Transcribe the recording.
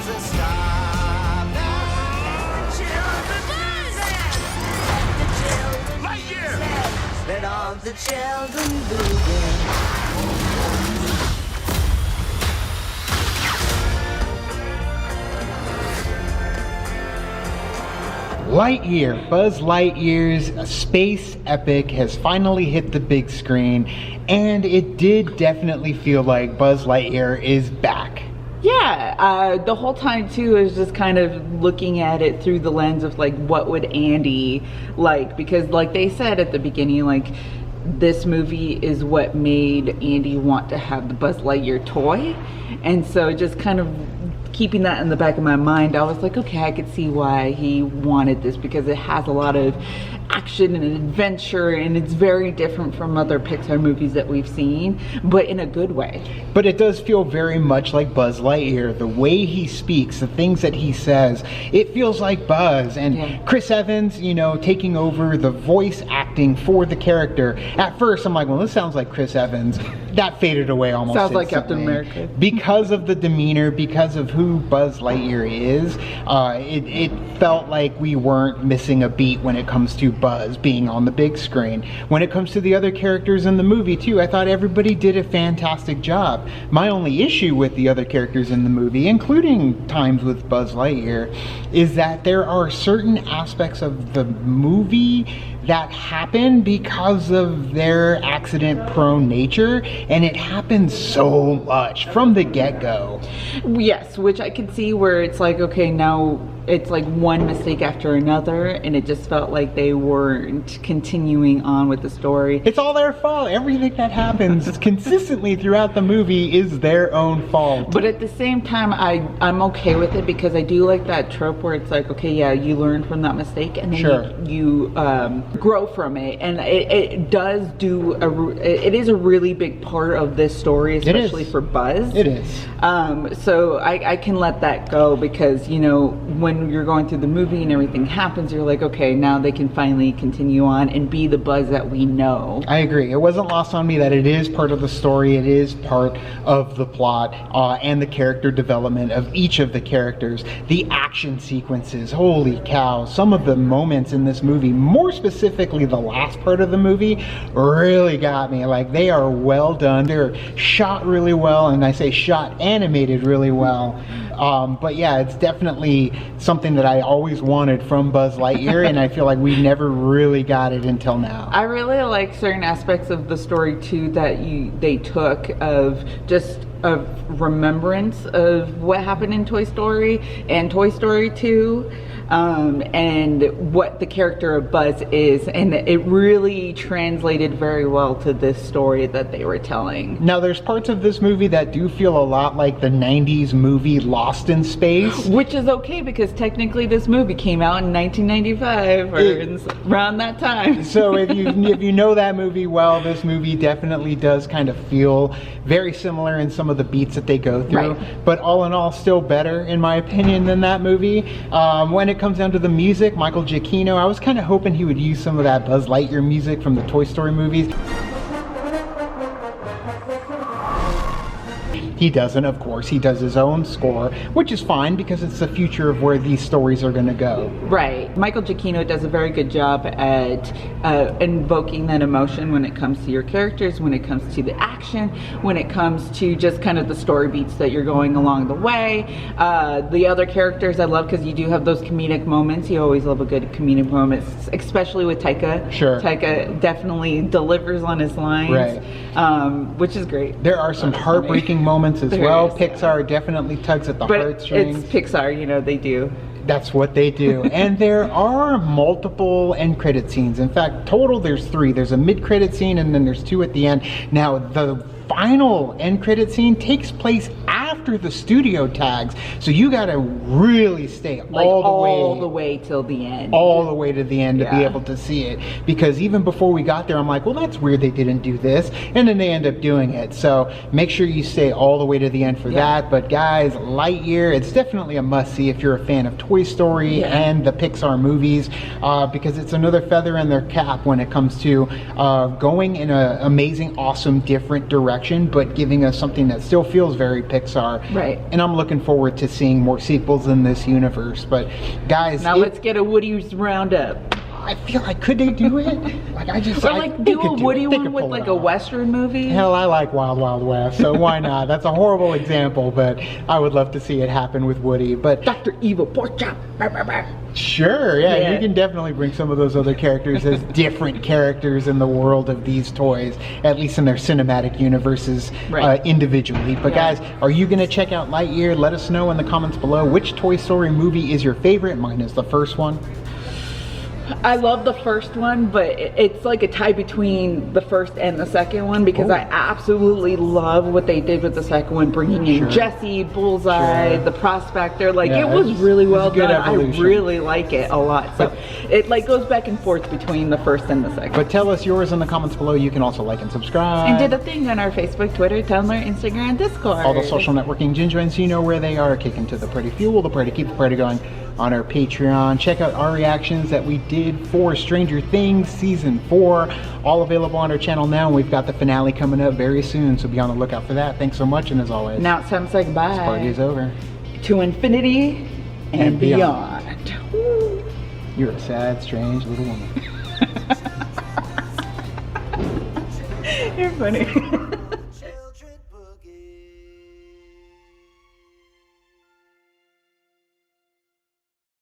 was a star. The children Lightyear! let all the children begin. Lightyear, Buzz Lightyear's space epic has finally hit the big screen, and it did definitely feel like Buzz Lightyear is back. Yeah, the whole time too is just kind of looking at it through the lens of like, what would Andy like? Because like they said at the beginning, like this movie is what made Andy want to have the Buzz Lightyear toy. And so just kind of keeping that in the back of my mind, I was like, okay, I could see why he wanted this, because it has a lot of action and adventure, and it's very different from other Pixar movies that we've seen, but in a good way. But it does feel very much like Buzz Lightyear. The way he speaks, the things that he says, it feels like Buzz. And Chris Evans, you know, taking over the voice acting for the character. At first, I'm like, well, this sounds like Chris Evans. That faded away almost Sounds like instantly. Captain America. Because of the demeanor, because of who Buzz Lightyear is, it felt like we weren't missing a beat when it comes to Buzz being on the big screen. When it comes to the other characters in the movie too, I thought everybody did a fantastic job. My only issue with the other characters in the movie, including times with Buzz Lightyear, is that there are certain aspects of the movie that happen because of their accident-prone nature, and it happens so much from the get-go. Yes, which I can see where it's like, okay, now it's like one mistake after another, and it just felt like they weren't continuing on with the story. It's all their fault. Everything that happens consistently throughout the movie is their own fault. But at the same time, I'm okay with it, because I do like that trope where it's like, okay, yeah, you learn from that mistake, and then you grow from it, and it does do it is a really big part of this story, especially for Buzz. It is. So I can let that go, because you know, when you're going through the movie and everything happens, you're like, okay, now they can finally continue on and be the Buzz that we know. I agree. It wasn't lost on me that it is part of the story, it is part of the plot, and the character development of each of the characters. The action sequences, holy cow, some of the moments in this movie, more specifically the last part of the movie, really got me. Like, they are well done, they're shot really well, and I say shot, animated really well. But yeah, it's definitely something that I always wanted from Buzz Lightyear, and I feel like we never really got it until now. I really like certain aspects of the story too that they took of just of remembrance of what happened in Toy Story and Toy Story 2. And what the character of Buzz is, and it really translated very well to this story that they were telling. Now, there's parts of this movie that do feel a lot like the 90s movie Lost in Space. Which is okay, because technically this movie came out in 1995, or around that time. So if you know that movie well, this movie definitely does kind of feel very similar in some of the beats that they go through. Right. But all in all, still better, in my opinion, than that movie. When it comes down to the music, Michael Giacchino, I was kind of hoping he would use some of that Buzz Lightyear music from the Toy Story movies. He doesn't, of course. He does his own score, which is fine because it's the future of where these stories are going to go. Right. Michael Giacchino does a very good job at invoking that emotion when it comes to your characters, when it comes to the action, when it comes to just kind of the story beats that you're going along the way. The other characters I love, because you do have those comedic moments. You always love a good comedic moment, especially with Taika. Sure. Taika definitely delivers on his lines, right. Which is great. There are some heartbreaking moments as well. Pixar definitely tugs at the heartstrings. It's Pixar, you know, they do. That's what they do. And there are multiple end credit scenes. In fact, total there's 3. There's a mid-credit scene, and then there's 2 at the end. Now, the final end credit scene takes place after the studio tags, so you gotta really stay all the way till the end, all the way to the end to be able to see it, because even before we got there, I'm like, well, that's weird they didn't do this, and then they end up doing it. So make sure you stay all the way to the end for that. But guys, Lightyear, it's definitely a must-see if you're a fan of Toy Story and the Pixar movies, because it's another feather in their cap when it comes to going in an amazing, awesome, different direction, but giving us something that still feels very Pixar. are. Right. And I'm looking forward to seeing more sequels in this universe. But guys, Now let's get a Woody's roundup. I feel like, could they do it? Like Or like do a Woody one with like a Western movie. Hell, I like Wild Wild West, so why not? That's a horrible example, but I would love to see it happen with Woody. But Dr. Evil Pork Chop. sure, yeah, Yeah. you can definitely bring some of those other characters as different characters in the world of these toys, at least in their cinematic universes Right. individually. But Yeah. guys, are you going to check out Lightyear? Let us know in the comments below which Toy Story movie is your favorite. Mine is the first one. I love the first one, but it's like a tie between the first and the second one because Oh. I absolutely love what they did with the second one, bringing in Sure. Jesse, Bullseye, Sure. the Prospector. Like Yeah, it was really well it's good done. evolution. I really like it a lot. So it like goes back and forth between the first and the second. But tell us yours in the comments below. You can also like and subscribe. And did a thing on our Facebook, Twitter, Tumblr, Instagram, Discord. All the social networking gingerins, you know where they are. Kicking to the Pretty Fuel, the Pretty Keep the Pretty going on our Patreon. Check out our reactions that we did for Stranger Things Season 4. All available on our channel now. And we've got the finale coming up very soon, so be on the lookout for that. Thanks so much, and as always, Now it's time to say goodbye. this party is over. To infinity and beyond. You're a sad, strange little woman. You're funny.